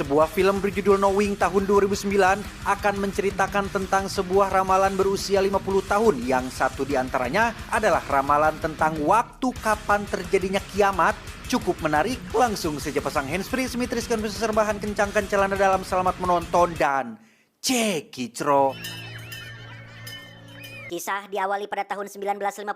Sebuah film berjudul Knowing tahun 2009 akan menceritakan tentang sebuah ramalan berusia 50 tahun yang satu diantaranya adalah ramalan tentang waktu kapan terjadinya kiamat. Cukup menarik, langsung saja pasang handsfree, semitriskan serbahan, kencangkan celana dalam, selamat menonton dan cekicro. Kisah diawali pada tahun 1959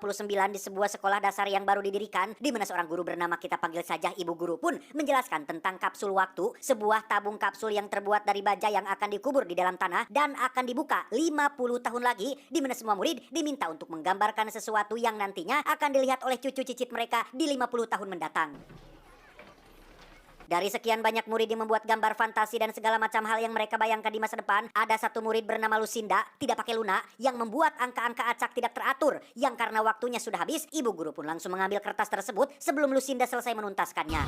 di sebuah sekolah dasar yang baru didirikan, di mana seorang guru bernama kita panggil saja Ibu Guru pun menjelaskan tentang kapsul waktu, sebuah tabung kapsul yang terbuat dari baja yang akan dikubur di dalam tanah dan akan dibuka 50 tahun lagi, di mana semua murid diminta untuk menggambarkan sesuatu yang nantinya akan dilihat oleh cucu cicit mereka di 50 tahun mendatang. Dari sekian banyak murid yang membuat gambar fantasi dan segala macam hal yang mereka bayangkan di masa depan, ada satu murid bernama Lucinda, tidak pakai Luna, yang membuat angka-angka acak tidak teratur, yang karena waktunya sudah habis, Ibu Guru pun langsung mengambil kertas tersebut sebelum Lucinda selesai menuntaskannya.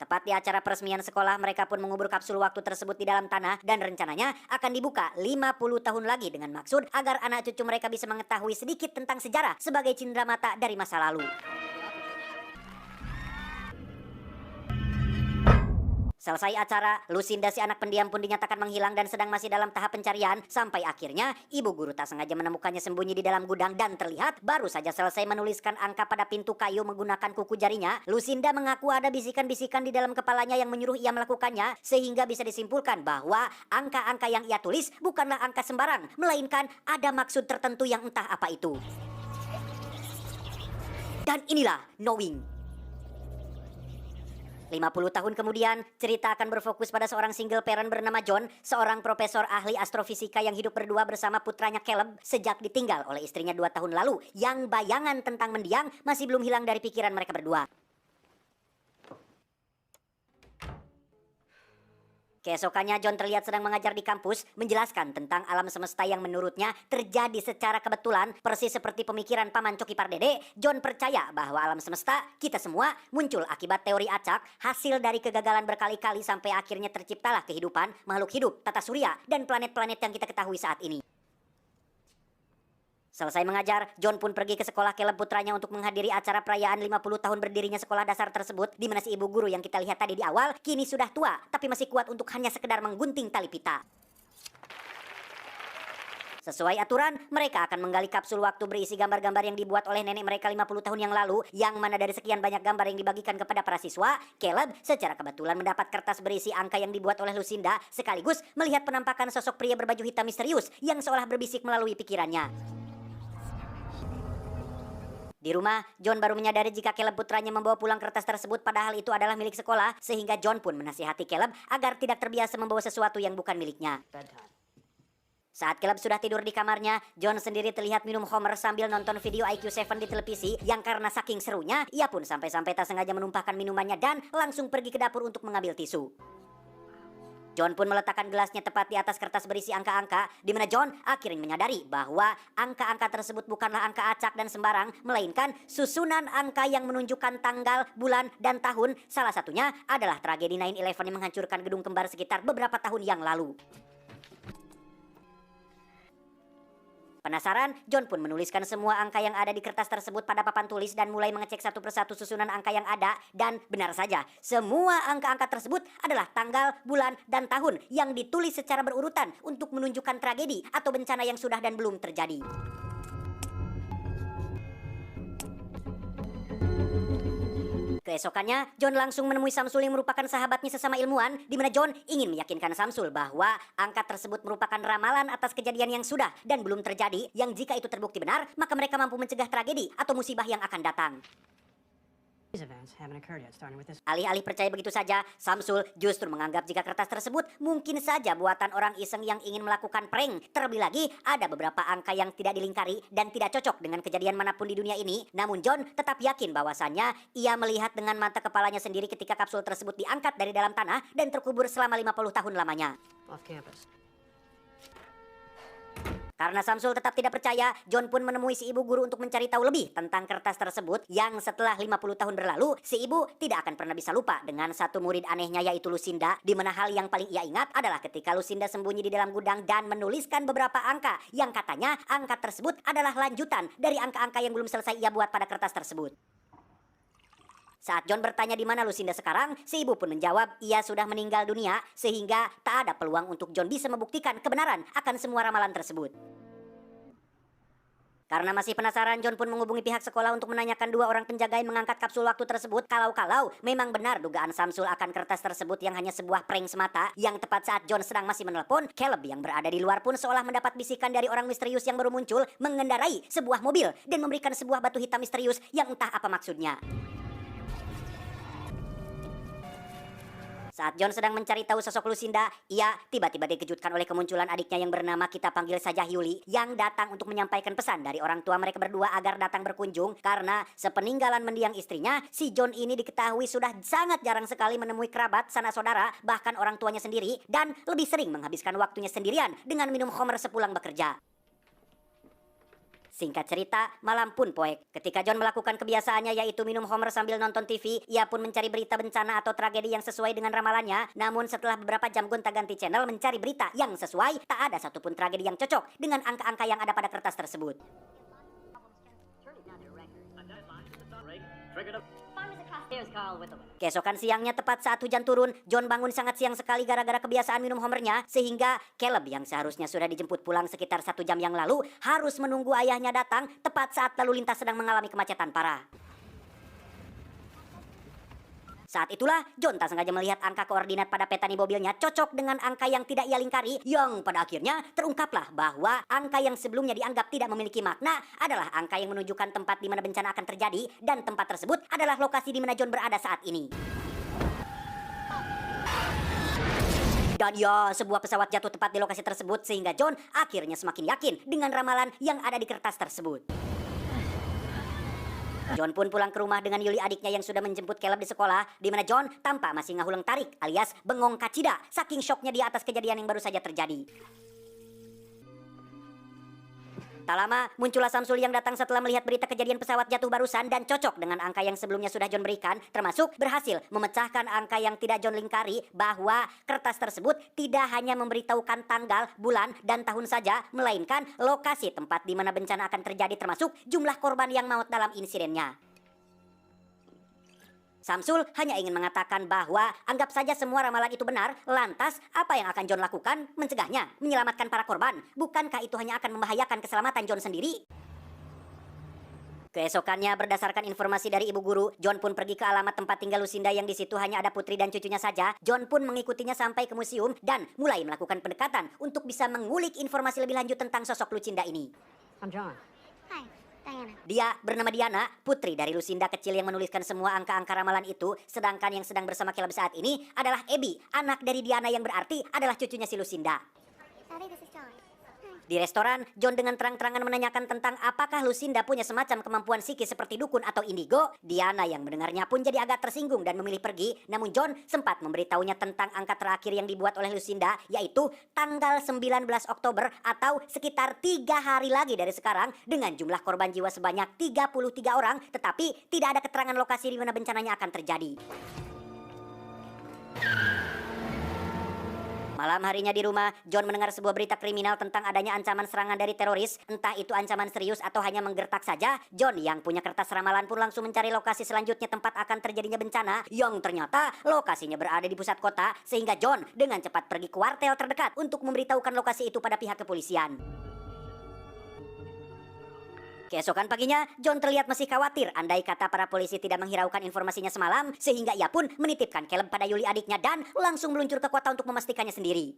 Tepat di acara peresmian sekolah, mereka pun mengubur kapsul waktu tersebut di dalam tanah dan rencananya akan dibuka 50 tahun lagi dengan maksud agar anak cucu mereka bisa mengetahui sedikit tentang sejarah sebagai cenderamata dari masa lalu. Selesai acara, Lucinda si anak pendiam pun dinyatakan menghilang dan sedang masih dalam tahap pencarian sampai akhirnya Ibu Guru tak sengaja menemukannya sembunyi di dalam gudang dan terlihat baru saja selesai menuliskan angka pada pintu kayu menggunakan kuku jarinya. Lucinda mengaku ada bisikan-bisikan di dalam kepalanya yang menyuruh ia melakukannya sehingga bisa disimpulkan bahwa angka-angka yang ia tulis bukanlah angka sembarang, melainkan ada maksud tertentu yang entah apa itu. Dan inilah Knowing. 50 tahun kemudian, cerita akan berfokus pada seorang single parent bernama John, seorang profesor ahli astrofisika yang hidup berdua bersama putranya Caleb sejak ditinggal oleh istrinya 2 tahun lalu, yang bayangan tentang mendiang masih belum hilang dari pikiran mereka berdua. Keesokannya John terlihat sedang mengajar di kampus, menjelaskan tentang alam semesta yang menurutnya terjadi secara kebetulan, persis seperti pemikiran Paman Coki Pardede. John percaya bahwa alam semesta, kita semua, muncul akibat teori acak, hasil dari kegagalan berkali-kali sampai akhirnya terciptalah kehidupan, makhluk hidup, tata surya, dan planet-planet yang kita ketahui saat ini. Selesai mengajar, John pun pergi ke sekolah Caleb putranya untuk menghadiri acara perayaan 50 tahun berdirinya sekolah dasar tersebut, di mana si ibu guru yang kita lihat tadi di awal kini sudah tua, tapi masih kuat untuk hanya sekedar menggunting tali pita. Sesuai aturan, mereka akan menggali kapsul waktu berisi gambar-gambar yang dibuat oleh nenek mereka 50 tahun yang lalu, yang mana dari sekian banyak gambar yang dibagikan kepada para siswa, Caleb secara kebetulan mendapat kertas berisi angka yang dibuat oleh Lucinda, sekaligus melihat penampakan sosok pria berbaju hitam misterius yang seolah berbisik melalui pikirannya. Di rumah, John baru menyadari jika Caleb putranya membawa pulang kertas tersebut padahal itu adalah milik sekolah, sehingga John pun menasihati Caleb agar tidak terbiasa membawa sesuatu yang bukan miliknya. Saat Caleb sudah tidur di kamarnya, John sendiri terlihat minum Homer sambil nonton video IQ7 di televisi, yang karena saking serunya, ia pun sampai-sampai tak sengaja menumpahkan minumannya dan langsung pergi ke dapur untuk mengambil tisu. John pun meletakkan gelasnya tepat di atas kertas berisi angka-angka, di mana John akhirnya menyadari bahwa angka-angka tersebut bukanlah angka acak dan sembarang, melainkan susunan angka yang menunjukkan tanggal, bulan, dan tahun. Salah satunya adalah tragedi 9/11 yang menghancurkan gedung kembar sekitar beberapa tahun yang lalu. Penasaran, John pun menuliskan semua angka yang ada di kertas tersebut pada papan tulis dan mulai mengecek satu persatu susunan angka yang ada. Dan benar saja, semua angka-angka tersebut adalah tanggal, bulan, dan tahun yang ditulis secara berurutan untuk menunjukkan tragedi atau bencana yang sudah dan belum terjadi. Keesokannya, John langsung menemui Samsul yang merupakan sahabatnya sesama ilmuwan, di mana John ingin meyakinkan Samsul bahwa angka tersebut merupakan ramalan atas kejadian yang sudah dan belum terjadi, yang jika itu terbukti benar, maka mereka mampu mencegah tragedi atau musibah yang akan datang. Alih-alih percaya begitu saja, Samsul justru menganggap jika kertas tersebut mungkin saja buatan orang iseng yang ingin melakukan prank. Terlebih lagi, ada beberapa angka yang tidak dilingkari dan tidak cocok dengan kejadian manapun di dunia ini. Namun John tetap yakin bahwasannya ia melihat dengan mata kepalanya sendiri ketika kapsul tersebut diangkat dari dalam tanah dan terkubur selama 50 tahun lamanya. Off campus. Karena Samsul tetap tidak percaya, John pun menemui si ibu guru untuk mencari tahu lebih tentang kertas tersebut, yang setelah 50 tahun berlalu, si ibu tidak akan pernah bisa lupa dengan satu murid anehnya, yaitu Lucinda, di mana hal yang paling ia ingat adalah ketika Lucinda sembunyi di dalam gudang dan menuliskan beberapa angka yang katanya angka tersebut adalah lanjutan dari angka-angka yang belum selesai ia buat pada kertas tersebut. Saat John bertanya di mana Lucinda sekarang, si ibu pun menjawab ia sudah meninggal dunia sehingga tak ada peluang untuk John bisa membuktikan kebenaran akan semua ramalan tersebut. Karena masih penasaran, John pun menghubungi pihak sekolah untuk menanyakan dua orang penjaga yang mengangkat kapsul waktu tersebut kalau memang benar dugaan Samsul akan kertas tersebut yang hanya sebuah prank semata. Yang tepat saat John sedang masih menelepon, Caleb yang berada di luar pun seolah mendapat bisikan dari orang misterius yang baru muncul mengendarai sebuah mobil dan memberikan sebuah batu hitam misterius yang entah apa maksudnya. Saat John sedang mencari tahu sosok Lucinda, ia tiba-tiba dikejutkan oleh kemunculan adiknya yang bernama kita panggil saja Yuli, yang datang untuk menyampaikan pesan dari orang tua mereka berdua agar datang berkunjung karena sepeninggalan mendiang istrinya, si John ini diketahui sudah sangat jarang sekali menemui kerabat, sanak saudara, bahkan orang tuanya sendiri, dan lebih sering menghabiskan waktunya sendirian dengan minum khamr sepulang bekerja. Singkat cerita, malam pun poek. Ketika John melakukan kebiasaannya yaitu minum khamr sambil nonton TV, ia pun mencari berita bencana atau tragedi yang sesuai dengan ramalannya. Namun setelah beberapa jam gonta-ganti channel mencari berita yang sesuai, tak ada satupun tragedi yang cocok dengan angka-angka yang ada pada kertas tersebut. Keesokan siangnya tepat saat hujan turun, John bangun sangat siang sekali gara-gara kebiasaan minum khamrnya, sehingga Caleb yang seharusnya sudah dijemput pulang sekitar 1 jam yang lalu harus menunggu ayahnya datang tepat saat lalu lintas sedang mengalami kemacetan parah. Saat itulah, John tak sengaja melihat angka koordinat pada peta di mobilnya cocok dengan angka yang tidak ia lingkari, yang pada akhirnya terungkaplah bahwa angka yang sebelumnya dianggap tidak memiliki makna adalah angka yang menunjukkan tempat di mana bencana akan terjadi, dan tempat tersebut adalah lokasi di mana John berada saat ini. Dan ya, sebuah pesawat jatuh tepat di lokasi tersebut sehingga John akhirnya semakin yakin dengan ramalan yang ada di kertas tersebut. John pun pulang ke rumah dengan Yuli adiknya yang sudah menjemput Caleb di sekolah, di mana John tampak masih ngahuleng tarik alias bengong kacida saking syoknya di atas kejadian yang baru saja terjadi. Tak lama, muncullah Samsul yang datang setelah melihat berita kejadian pesawat jatuh barusan dan cocok dengan angka yang sebelumnya sudah John berikan, termasuk berhasil memecahkan angka yang tidak John lingkari bahwa kertas tersebut tidak hanya memberitahukan tanggal, bulan, dan tahun saja, melainkan lokasi tempat di mana bencana akan terjadi termasuk jumlah korban yang maut dalam insidennya. Samsul hanya ingin mengatakan bahwa anggap saja semua ramalan itu benar, lantas apa yang akan John lakukan? Mencegahnya, menyelamatkan para korban. Bukankah itu hanya akan membahayakan keselamatan John sendiri? Keesokannya, berdasarkan informasi dari ibu guru, John pun pergi ke alamat tempat tinggal Lucinda yang di situ hanya ada putri dan cucunya saja. John pun mengikutinya sampai ke museum dan mulai melakukan pendekatan untuk bisa mengulik informasi lebih lanjut tentang sosok Lucinda ini. I'm John. Hi, Diana. Dia bernama Diana, putri dari Lucinda kecil yang menuliskan semua angka-angka ramalan itu, sedangkan yang sedang bersama Caleb saat ini adalah Abby, anak dari Diana yang berarti adalah cucunya si Lucinda. Daddy, this is John. Hi. Di restoran, John dengan terang-terangan menanyakan tentang apakah Lucinda punya semacam kemampuan psikis seperti dukun atau indigo. Diana yang mendengarnya pun jadi agak tersinggung dan memilih pergi, namun John sempat memberitahunya tentang angka terakhir yang dibuat oleh Lucinda, yaitu tanggal 19 Oktober atau sekitar 3 hari lagi dari sekarang dengan jumlah korban jiwa sebanyak 33 orang, tetapi tidak ada keterangan lokasi di mana bencananya akan terjadi. Malam harinya di rumah, John mendengar sebuah berita kriminal tentang adanya ancaman serangan dari teroris. Entah itu ancaman serius atau hanya menggertak saja, John yang punya kertas ramalan pun langsung mencari lokasi selanjutnya tempat akan terjadinya bencana, yang ternyata lokasinya berada di pusat kota, sehingga John dengan cepat pergi ke kuartel terdekat untuk memberitahukan lokasi itu pada pihak kepolisian. Keesokan paginya, John terlihat masih khawatir andai kata para polisi tidak menghiraukan informasinya semalam, sehingga ia pun menitipkan Caleb pada Yuli adiknya dan langsung meluncur ke kota untuk memastikannya sendiri.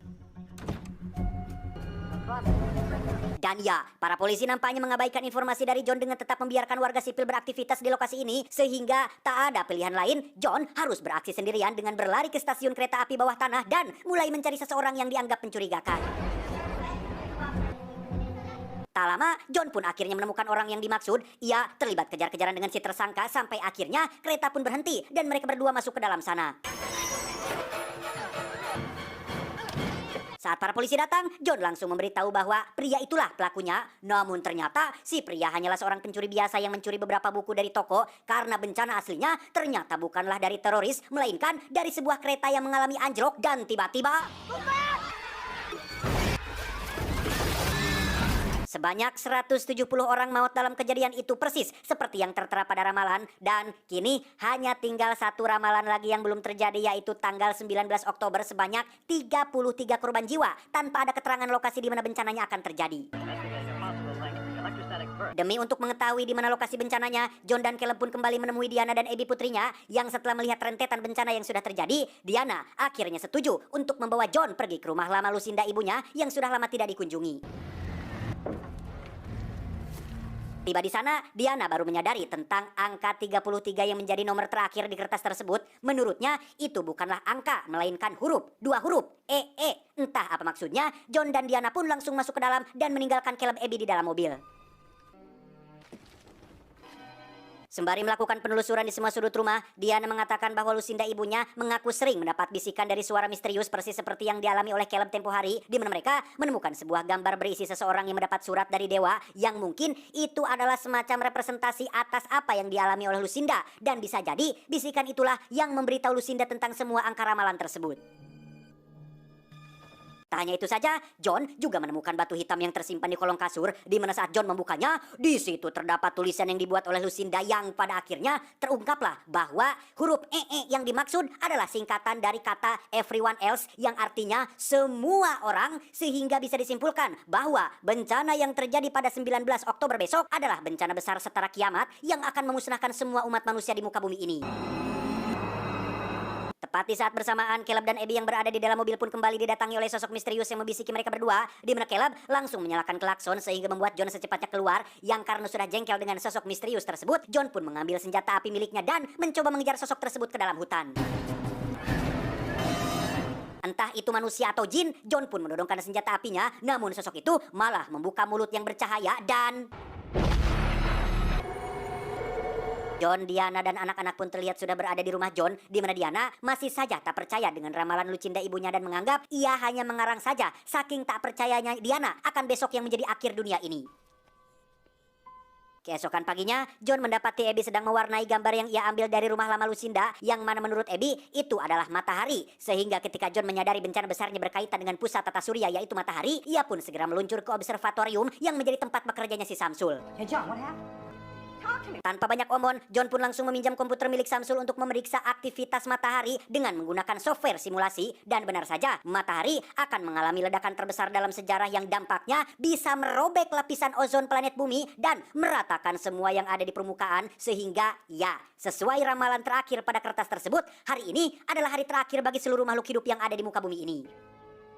Dan ya, para polisi nampaknya mengabaikan informasi dari John dengan tetap membiarkan warga sipil beraktivitas di lokasi ini, sehingga tak ada pilihan lain, John harus beraksi sendirian dengan berlari ke stasiun kereta api bawah tanah dan mulai mencari seseorang yang dianggap mencurigakan. Tak lama, John pun akhirnya menemukan orang yang dimaksud. Ia terlibat kejar-kejaran dengan si tersangka sampai akhirnya kereta pun berhenti dan mereka berdua masuk ke dalam sana. Saat para polisi datang, John langsung memberitahu bahwa pria itulah pelakunya. Namun ternyata si pria hanyalah seorang pencuri biasa yang mencuri beberapa buku dari toko karena bencana aslinya ternyata bukanlah dari teroris, melainkan dari sebuah kereta yang mengalami anjlok dan tiba-tiba Sebanyak 170 orang maut dalam kejadian itu persis seperti yang tertera pada ramalan. Dan kini hanya tinggal satu ramalan lagi yang belum terjadi, yaitu tanggal 19 Oktober sebanyak 33 korban jiwa tanpa ada keterangan lokasi di mana bencananya akan terjadi. Demi untuk mengetahui di mana lokasi bencananya, John dan Caleb pun kembali menemui Diana dan Abby putrinya yang setelah melihat rentetan bencana yang sudah terjadi, Diana akhirnya setuju untuk membawa John pergi ke rumah lama Lucinda ibunya yang sudah lama tidak dikunjungi. Tiba di sana, Diana baru menyadari tentang angka 33 yang menjadi nomor terakhir di kertas tersebut. Menurutnya, itu bukanlah angka, melainkan huruf. 2 huruf, E. Entah apa maksudnya, John dan Diana pun langsung masuk ke dalam dan meninggalkan Caleb Abby di dalam mobil. Sembari melakukan penelusuran di semua sudut rumah, Diana mengatakan bahwa Lucinda ibunya mengaku sering mendapat bisikan dari suara misterius persis seperti yang dialami oleh Caleb tempo hari, di mana mereka menemukan sebuah gambar berisi seseorang yang mendapat surat dari dewa yang mungkin itu adalah semacam representasi atas apa yang dialami oleh Lucinda, dan bisa jadi bisikan itulah yang memberitahu Lucinda tentang semua angka ramalan tersebut. Tak hanya itu saja, John juga menemukan batu hitam yang tersimpan di kolong kasur, di mana saat John membukanya, di situ terdapat tulisan yang dibuat oleh Lucinda yang pada akhirnya terungkaplah bahwa huruf E yang dimaksud adalah singkatan dari kata everyone else yang artinya semua orang, sehingga bisa disimpulkan bahwa bencana yang terjadi pada 19 Oktober besok adalah bencana besar setara kiamat yang akan memusnahkan semua umat manusia di muka bumi ini. Tepat di saat bersamaan, Caleb dan Abby yang berada di dalam mobil pun kembali didatangi oleh sosok misterius yang membisiki mereka berdua, di mana Caleb langsung menyalakan klakson sehingga membuat John secepatnya keluar, yang karena sudah jengkel dengan sosok misterius tersebut, John pun mengambil senjata api miliknya dan mencoba mengejar sosok tersebut ke dalam hutan. Entah itu manusia atau jin, John pun menodongkan senjata apinya, namun sosok itu malah membuka mulut yang bercahaya dan... John, Diana, dan anak-anak pun terlihat sudah berada di rumah John, di mana Diana masih saja tak percaya dengan ramalan Lucinda ibunya dan menganggap ia hanya mengarang saja, saking tak percayanya Diana akan besok yang menjadi akhir dunia ini. Keesokan paginya, John mendapati Abby sedang mewarnai gambar yang ia ambil dari rumah lama Lucinda, yang mana menurut Abby itu adalah matahari. Sehingga ketika John menyadari bencana besarnya berkaitan dengan pusat tata surya yaitu matahari, ia pun segera meluncur ke observatorium yang menjadi tempat bekerjanya si Samsul. Hey John, what happened? Tanpa banyak omong, John pun langsung meminjam komputer milik Samsul untuk memeriksa aktivitas matahari dengan menggunakan software simulasi. Dan benar saja, matahari akan mengalami ledakan terbesar dalam sejarah yang dampaknya bisa merobek lapisan ozon planet bumi dan meratakan semua yang ada di permukaan. Sehingga, ya, sesuai ramalan terakhir pada kertas tersebut, hari ini adalah hari terakhir bagi seluruh makhluk hidup yang ada di muka bumi ini.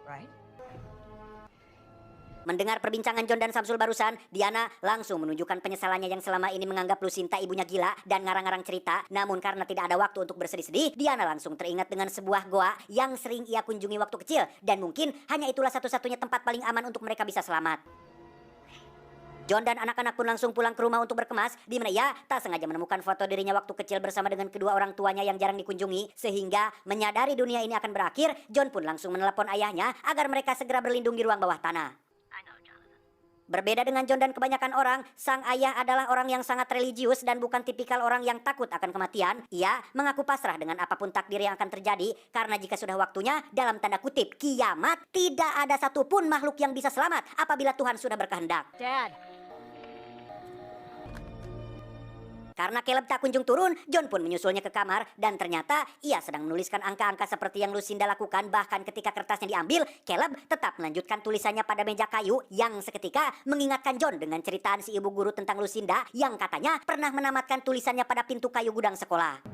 Right? Mendengar perbincangan John dan Samsul barusan, Diana langsung menunjukkan penyesalannya yang selama ini menganggap Lucinta ibunya gila dan ngarang-ngarang cerita. Namun karena tidak ada waktu untuk bersedih-sedih, Diana langsung teringat dengan sebuah goa yang sering ia kunjungi waktu kecil. Dan mungkin hanya itulah satu-satunya tempat paling aman untuk mereka bisa selamat. John dan anak-anak pun langsung pulang ke rumah untuk berkemas, di mana ia tak sengaja menemukan foto dirinya waktu kecil bersama dengan kedua orang tuanya yang jarang dikunjungi. Sehingga menyadari dunia ini akan berakhir, John pun langsung menelepon ayahnya agar mereka segera berlindung di ruang bawah tanah. Berbeda dengan John dan kebanyakan orang, sang ayah adalah orang yang sangat religius dan bukan tipikal orang yang takut akan kematian. Ia mengaku pasrah dengan apapun takdir yang akan terjadi, karena jika sudah waktunya, dalam tanda kutip, kiamat, tidak ada satupun makhluk yang bisa selamat apabila Tuhan sudah berkehendak. Dad. Karena Caleb tak kunjung turun, John pun menyusulnya ke kamar dan ternyata ia sedang menuliskan angka-angka seperti yang Lucinda lakukan. Bahkan ketika kertasnya diambil, Caleb tetap melanjutkan tulisannya pada meja kayu yang seketika mengingatkan John dengan ceritaan si ibu guru tentang Lucinda yang katanya pernah menamatkan tulisannya pada pintu kayu gudang sekolah.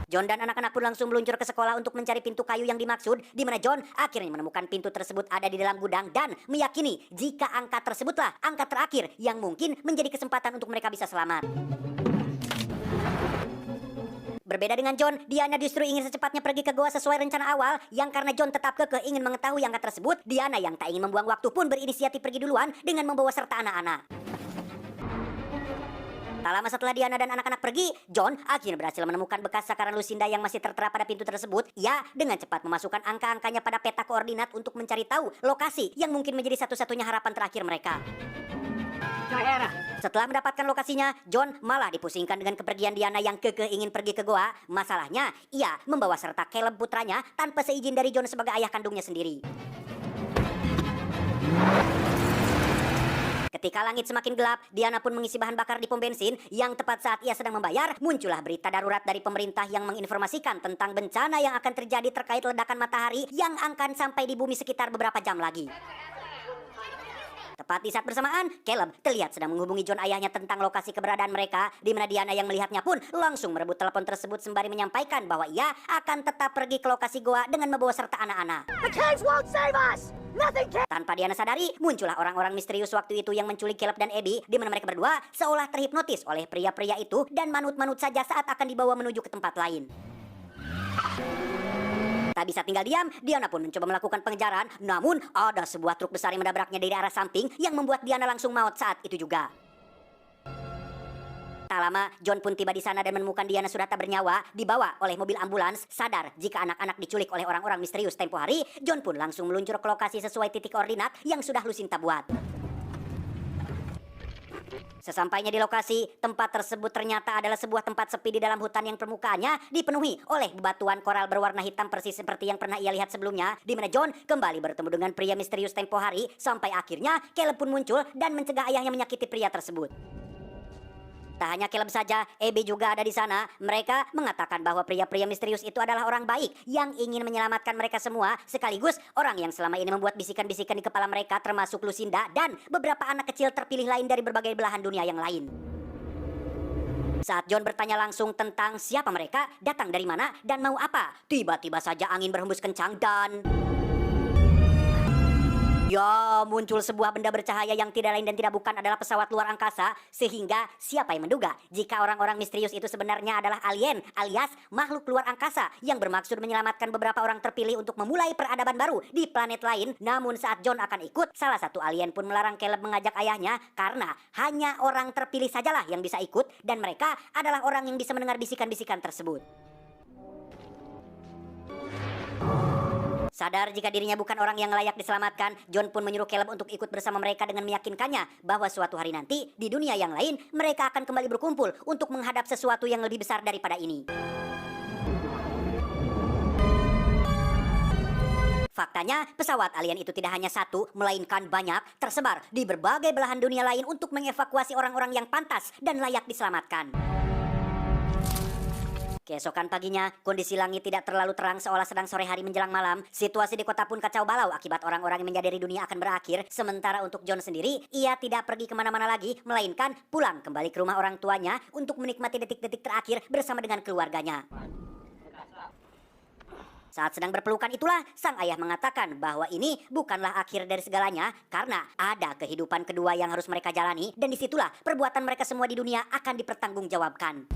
John dan anak-anak pun langsung meluncur ke sekolah untuk mencari pintu kayu yang dimaksud, di mana John akhirnya menemukan pintu tersebut ada di dalam gudang dan meyakini jika angka tersebutlah angka terakhir yang mungkin menjadi kesempatan untuk mereka bisa selamat. Berbeda dengan John, Diana justru ingin secepatnya pergi ke goa sesuai rencana awal, yang karena John tetap kekeh ingin mengetahui angka tersebut, Diana yang tak ingin membuang waktu pun berinisiatif pergi duluan dengan membawa serta anak-anak. Tak lama setelah Diana dan anak-anak pergi, John akhirnya berhasil menemukan bekas sakaran Lucinda yang masih tertera pada pintu tersebut. Ia dengan cepat memasukkan angka-angkanya pada peta koordinat untuk mencari tahu lokasi yang mungkin menjadi satu-satunya harapan terakhir mereka. Diana. Setelah mendapatkan lokasinya, John malah dipusingkan dengan kepergian Diana yang kekeh ingin pergi ke goa. Masalahnya, ia membawa serta Caleb putranya tanpa seizin dari John sebagai ayah kandungnya sendiri. Ketika langit semakin gelap, Diana pun mengisi bahan bakar di pom bensin yang tepat saat ia sedang membayar, muncullah berita darurat dari pemerintah yang menginformasikan tentang bencana yang akan terjadi terkait ledakan matahari yang akan sampai di bumi sekitar beberapa jam lagi. Tepat di saat bersamaan, Caleb terlihat sedang menghubungi John ayahnya tentang lokasi keberadaan mereka, di mana Diana yang melihatnya pun langsung merebut telepon tersebut sembari menyampaikan bahwa ia akan tetap pergi ke lokasi goa dengan membawa serta anak-anak. The caves won't save us! Nothing can! Tanpa Diana sadari, muncullah orang-orang misterius waktu itu yang menculik Caleb dan Abby, di mana mereka berdua seolah terhipnotis oleh pria-pria itu dan manut-manut saja saat akan dibawa menuju ke tempat lain. Tak bisa tinggal diam, Diana pun mencoba melakukan pengejaran, namun ada sebuah truk besar yang menabraknya dari arah samping yang membuat Diana langsung maut saat itu juga. Tak lama, John pun tiba di sana dan menemukan Diana sudah tak bernyawa, dibawa oleh mobil ambulans. Sadar jika anak-anak diculik oleh orang-orang misterius tempo hari, John pun langsung meluncur ke lokasi sesuai titik koordinat yang sudah Lucinta buat. Sesampainya di lokasi, tempat tersebut ternyata adalah sebuah tempat sepi di dalam hutan yang permukaannya dipenuhi oleh bebatuan koral berwarna hitam persis seperti yang pernah ia lihat sebelumnya, di mana John kembali bertemu dengan pria misterius tempo hari, sampai akhirnya Caleb pun muncul dan mencegah ayahnya menyakiti pria tersebut. Tak hanya Caleb saja, Abby juga ada di sana. Mereka mengatakan bahwa pria-pria misterius itu adalah orang baik yang ingin menyelamatkan mereka semua, sekaligus orang yang selama ini membuat bisikan-bisikan di kepala mereka, termasuk Lucinda dan beberapa anak kecil terpilih lain dari berbagai belahan dunia yang lain. Saat John bertanya langsung tentang siapa mereka, datang dari mana, dan mau apa, tiba-tiba saja angin berhembus kencang dan... ya, muncul sebuah benda bercahaya yang tidak lain dan tidak bukan adalah pesawat luar angkasa, sehingga siapa yang menduga jika orang-orang misterius itu sebenarnya adalah alien alias makhluk luar angkasa yang bermaksud menyelamatkan beberapa orang terpilih untuk memulai peradaban baru di planet lain. Namun saat John akan ikut, salah satu alien pun melarang Caleb mengajak ayahnya karena hanya orang terpilih sajalah yang bisa ikut dan mereka adalah orang yang bisa mendengar bisikan-bisikan tersebut. Sadar jika dirinya bukan orang yang layak diselamatkan, John pun menyuruh Caleb untuk ikut bersama mereka dengan meyakinkannya bahwa suatu hari nanti di dunia yang lain mereka akan kembali berkumpul untuk menghadap sesuatu yang lebih besar daripada ini. Faktanya, pesawat alien itu tidak hanya satu, melainkan banyak, tersebar di berbagai belahan dunia lain untuk mengevakuasi orang-orang yang pantas dan layak diselamatkan. Keesokan paginya, kondisi langit tidak terlalu terang seolah sedang sore hari menjelang malam. Situasi di kota pun kacau balau akibat orang-orang yang menyadari dunia akan berakhir. Sementara untuk John sendiri, ia tidak pergi kemana-mana lagi, melainkan pulang kembali ke rumah orang tuanya untuk menikmati detik-detik terakhir bersama dengan keluarganya. Saat sedang berpelukan itulah, sang ayah mengatakan bahwa ini bukanlah akhir dari segalanya karena ada kehidupan kedua yang harus mereka jalani dan disitulah perbuatan mereka semua di dunia akan dipertanggungjawabkan.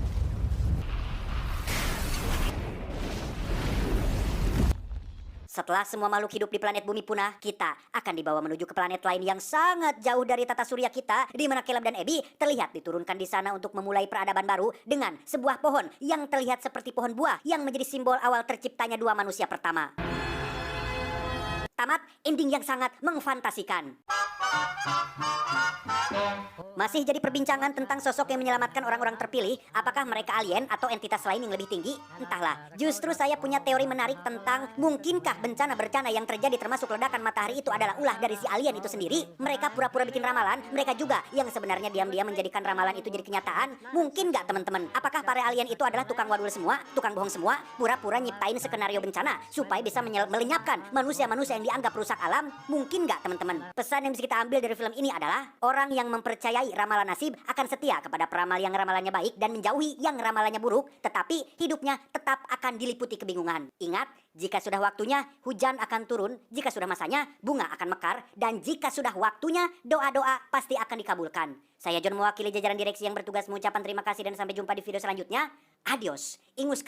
Setelah semua makhluk hidup di planet bumi punah, kita akan dibawa menuju ke planet lain yang sangat jauh dari tata surya kita, di mana Caleb dan Abby terlihat diturunkan di sana untuk memulai peradaban baru dengan sebuah pohon yang terlihat seperti pohon buah yang menjadi simbol awal terciptanya dua manusia pertama. Tamat, ending yang sangat mengfantasikan. Masih jadi perbincangan tentang sosok yang menyelamatkan orang-orang terpilih. Apakah mereka alien atau entitas lain yang lebih tinggi? Entahlah. Justru saya punya teori menarik tentang mungkinkah bencana-bencana yang terjadi termasuk ledakan matahari itu adalah ulah dari si alien itu sendiri. Mereka pura-pura bikin ramalan. Mereka juga yang sebenarnya diam-diam menjadikan ramalan itu jadi kenyataan. Mungkin nggak teman-teman? Apakah para alien itu adalah tukang wadul semua? Tukang bohong semua? Pura-pura nyiptain skenario bencana supaya bisa melenyapkan manusia-manusia yang dianggap rusak alam? Mungkin nggak teman-teman? Pesan yang bisa kita ambil dari film ini adalah orang yang mempercayai ramalan nasib akan setia kepada peramal yang ramalannya baik dan menjauhi yang ramalannya buruk, tetapi hidupnya tetap akan diliputi kebingungan. Ingat, jika sudah waktunya hujan akan turun, jika sudah masanya bunga akan mekar, dan jika sudah waktunya doa-doa pasti akan dikabulkan. Saya John mewakili jajaran direksi yang bertugas mengucapkan terima kasih dan sampai jumpa di video selanjutnya. Adios. Ingus.